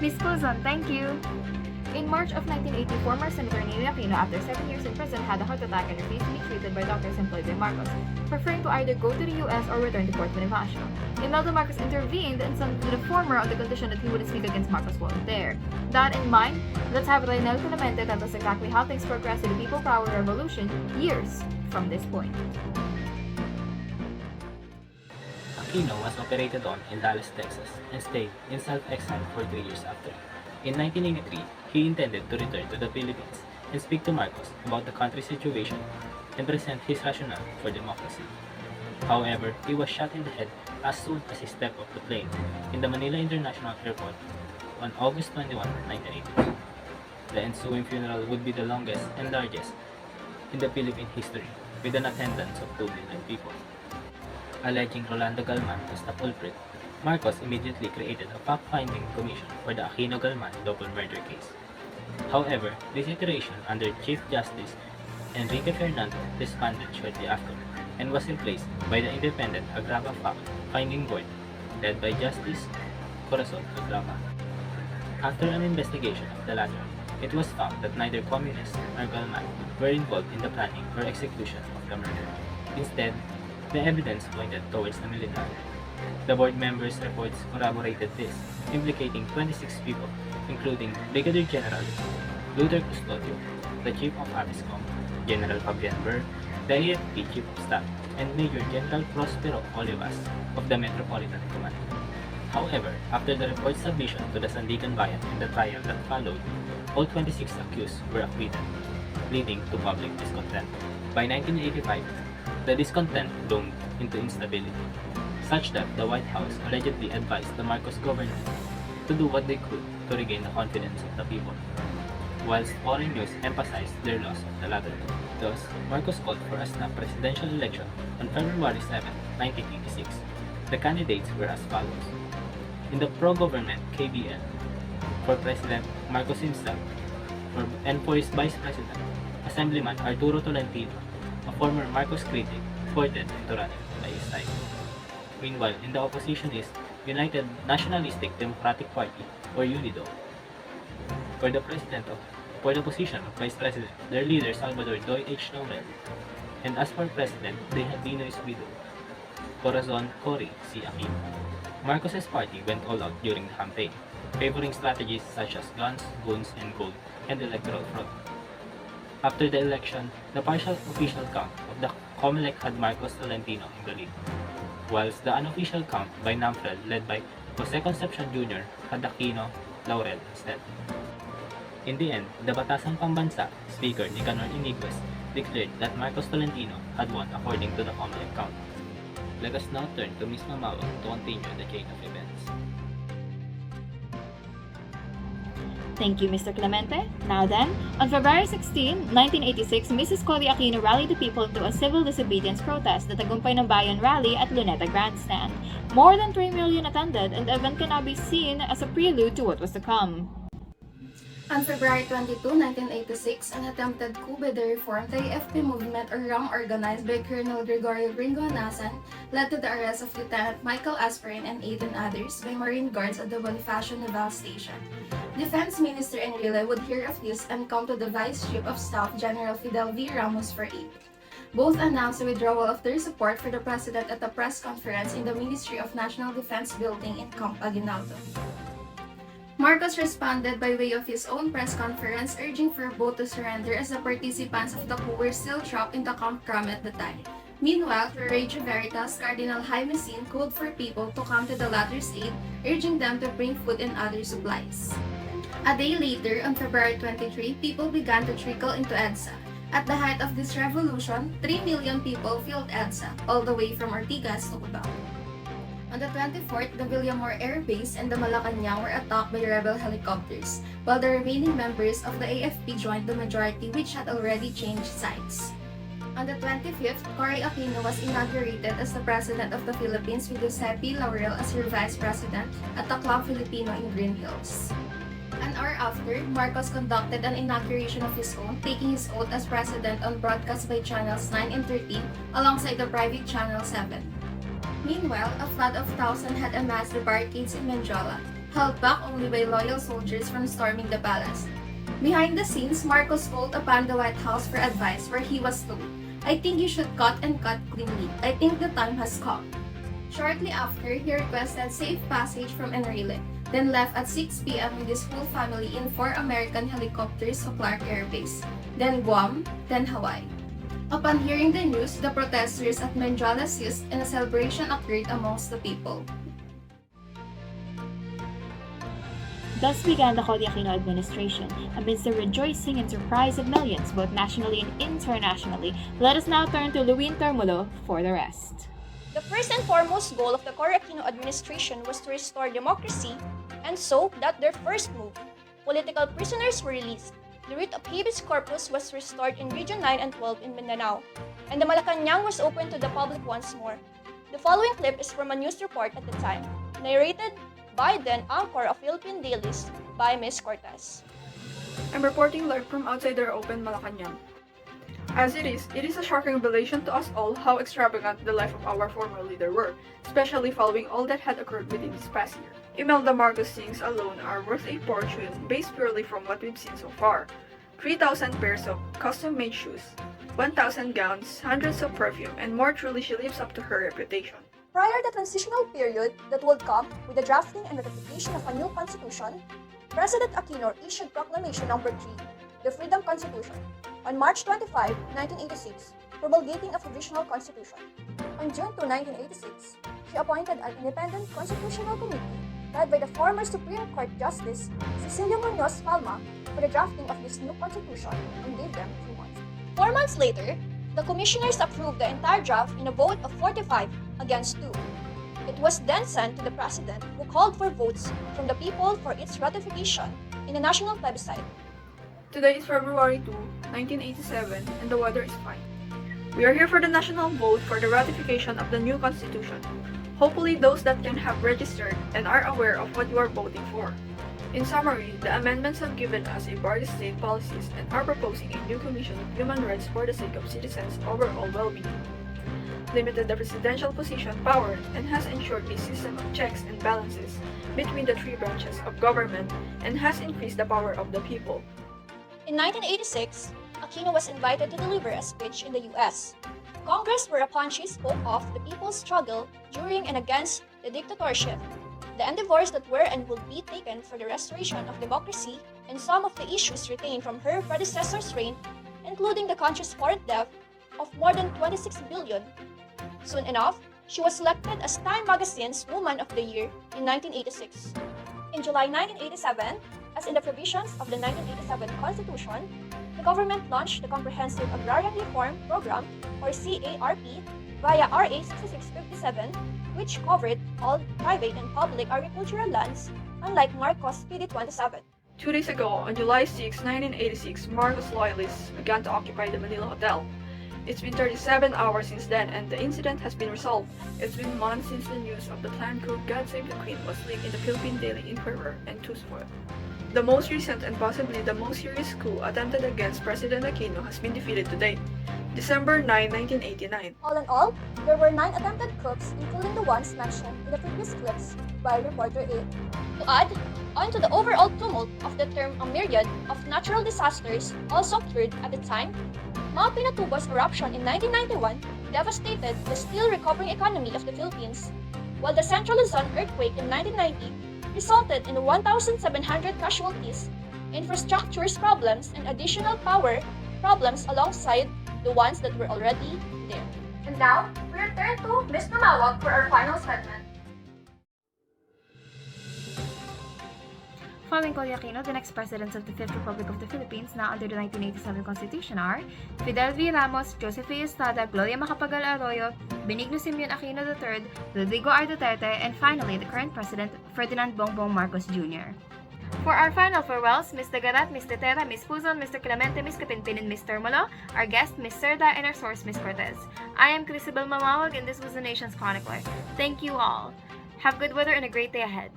Miss Coulson, thank you. In March of 1980, former Senator Ninoy Aquino, after 7 years in prison, had a heart attack and refused to be treated by doctors employed by Marcos, preferring to either go to the US or return to Fort Bonifacio. Imelda Marcos intervened and sent to the former on the condition that he wouldn't speak against Marcos while there. That in mind, let's have Reynel Clemente tell us exactly how things progressed in the People Power Revolution years from this point. Aquino was operated on in Dallas, Texas, and stayed in self-exile for 3 years after. In 1983, he intended to return to the Philippines and speak to Marcos about the country's situation and present his rationale for democracy. However, he was shot in the head as soon as he stepped off the plane in the Manila International Airport on August 21, 1982. The ensuing funeral would be the longest and largest in the Philippine history, with an attendance of 2 million people. Alleging Rolando Galman as the culprit, Marcos immediately created a fact-finding commission for the Aquino-Galman double murder case. However, this iteration under Chief Justice Enrique Fernando disbanded shortly after and was replaced by the independent Agrava Fact-Finding Board led by Justice Corazon Agrava. After an investigation of the latter, it was found that neither communist nor Galman were involved in the planning or execution of the murder. Instead, the evidence pointed towards the military. The board members' reports corroborated this, implicating 26 people, including Brigadier General Luther Custodio, the Chief of AFISCOM, General Fabian Burr, the AFP Chief of Staff, and Major General Prospero Olivas of the Metropolitan Command. However, after the report's submission to the Sandigan Bayan and the trial that followed, all 26 accused were acquitted, leading to public discontent. By 1985, the discontent bloomed into instability, such that the White House allegedly advised the Marcos government to do what they could to regain the confidence of the people, whilst foreign news emphasized their loss of the latter. Thus, Marcos called for a snap presidential election on February 7, 1986. The candidates were as follows. In the pro-government KBN, for President Marcos himself, and for his Vice President, Assemblyman Arturo Tolentino, a former Marcos critic, reported to run by his side. Meanwhile, in the opposition is United Nationalistic Democratic Party, or UNIDO. For the position of Vice President, their leader Salvador Doy H. Laurel, and as for President, they had Dinoy's widow, Corazon Cory C. Aquino. Marcos's party went all out during the campaign, favoring strategies such as guns, goons, and gold, and electoral fraud. After the election, the partial official count of the COMELEC had Marcos Tolentino in the lead, whilst the unofficial count by NAMFREL led by Jose Concepcion Jr. had Aquino Laurel instead. In the end, the Batasang Pambansa Speaker Nicanor Iniguez declared that Marcos Tolentino had won according to the COMELEC count. Let us now turn to Ms. Mamawa to continue the chain of events. Thank you, Mr. Clemente. Now then, on February 16, 1986, Mrs. Cory Aquino rallied the people to a civil disobedience protest, the Tagumpay ng Bayan rally at Luneta Grandstand. More than 3 million attended, and the event can now be seen as a prelude to what was to come. On February 22, 1986, an attempted coup by the reformed AFP movement or RAM organized by Colonel Gregorio Gringo Anasan led to the arrest of Lieutenant Michael Asperin and 18 others by Marine Guards at the Bonifacio Naval Station. Defense Minister Enrile would hear of this and come to the Vice Chief of Staff General Fidel V. Ramos for aid. Both announced the withdrawal of their support for the President at a press conference in the Ministry of National Defense building in Camp Aguinaldo. Marcos responded by way of his own press conference, urging for both to surrender as the participants of the coup were still trapped in the Camp Cram at the time. Meanwhile, for Regio Veritas, Cardinal Jaime Sin called for people to come to the latter's aid, urging them to bring food and other supplies. A day later, on February 23, people began to trickle into EDSA. At the height of this revolution, 3 million people filled EDSA, all the way from Ortigas to Cubao. On the 24th, the Villamor Air Base and the Malacanang were attacked by rebel helicopters, while the remaining members of the AFP joined the majority, which had already changed sides. On the 25th, Cory Aquino was inaugurated as the President of the Philippines with Jose P. Laurel as her Vice President at the Club Filipino in Green Hills. An hour after, Marcos conducted an inauguration of his own, taking his oath as President on broadcast by Channels 9 and 13 alongside the private Channel 7. Meanwhile, a flood of thousands had amassed the barricades in Menjola. held back only by loyal soldiers from storming the palace. Behind the scenes, Marcos called upon the White House for advice where he was told, "I think you should cut and cut cleanly. I think the time has come." Shortly after, he requested safe passage from Enrile, then left at 6 p.m. with his whole family in 4 American helicopters to Clark Air Base, then Guam, then Hawaii. Upon hearing the news, the protesters at Menjola seized and a celebration occurred amongst the people. Thus began the Cory Aquino administration. Amidst the rejoicing and surprise of millions, both nationally and internationally, let us now turn to Luwin Termulo for the rest. The first and foremost goal of the Cory Aquino administration was to restore democracy, and so that their first move. Political prisoners were released. The writ of habeas corpus was restored in Region 9 and 12 in Mindanao, and the Malacanang was opened to the public once more. The following clip is from a news report at the time, narrated by then anchor of Philippine dailies by Ms. Cortez. I'm reporting live from outside our open Malacanang. As it is a shocking revelation to us all how extravagant the life of our former leader were, especially following all that had occurred within this past year. Imelda Marcos things alone are worth a fortune based purely from what we've seen so far. 3,000 pairs of custom-made shoes, 1,000 gowns, hundreds of perfume, and more. Truly she lives up to her reputation. Prior to the transitional period that would come with the drafting and ratification of a new constitution, President Aquino issued Proclamation No. 3, the Freedom Constitution, on March 25, 1986, promulgating a provisional constitution. On June 2, 1986, she appointed an independent constitutional committee led by the former Supreme Court Justice Cecilia Munoz Palma for the drafting of this new constitution and gave them 2 months. 4 months later, the commissioners approved the entire draft in a vote of 45 against 2. It was then sent to the president, who called for votes from the people for its ratification in a national plebiscite. Today is February 2, 1987, and the weather is fine. We are here for the national vote for the ratification of the new constitution. Hopefully those that can have registered and are aware of what you are voting for. In summary, the amendments have given us a broad state policies and are proposing a new Commission of Human Rights for the sake of citizens' overall well-being, limited the presidential position power, and has ensured a system of checks and balances between the 3 branches of government, and has increased the power of the people. In 1986, Aquino was invited to deliver a speech in the U.S. Congress, whereupon she spoke of the people's struggle during and against the dictatorship, the endeavors that were and will be taken for the restoration of democracy, and some of the issues retained from her predecessor's reign, including the country's foreign debt of more than 26 billion. Soon enough, she was selected as Time Magazine's Woman of the Year in 1986. In July 1987, as in the provisions of the 1987 Constitution, the government launched the Comprehensive Agrarian Reform Program, or CARP, via RA 6657, which covered all private and public agricultural lands, unlike Marcos PD 27. 2 days ago, on July 6, 1986, Marcos loyalists began to occupy the Manila Hotel. It's been 37 hours since then, and the incident has been resolved. It's been months since the news of the planned coup God Save the Queen was leaked in the Philippine Daily Inquirer and Tusford. The most recent and possibly the most serious coup attempted against President Aquino has been defeated today, December 9, 1989. All in all, there were 9 attempted coups, including the ones mentioned in the previous clips by Reporter A. To add on to the overall tumult of the term, a myriad of natural disasters also occurred at the time. Mount Pinatubo's eruption in 1991 devastated the still recovering economy of the Philippines, while the Central Luzon earthquake in 1990 resulted in 1,700 casualties, infrastructure's problems, and additional power problems alongside the ones that were already there. And now, we return to Ms. Mamawag for our final segment. Following Cory Aquino, the next presidents of the Fifth Republic of the Philippines now under the 1987 Constitution are Fidel V. Ramos, Joseph A. Estrada, Gloria Macapagal Arroyo, Benigno Simeon Aquino III, Rodrigo R. Duterte, and finally the current president, Ferdinand Bongbong Marcos Jr. For our final farewells, Ms. Dagarat, Ms. Tetera, Ms. Puzon, Mr. Clemente, Ms. Kapinpin, and Ms. Termulo, our guest, Ms. Serda, and our source, Ms. Cortez. I am Crisibel Mamawag, and this was the Nation's Chronicler. Thank you all. Have good weather and a great day ahead.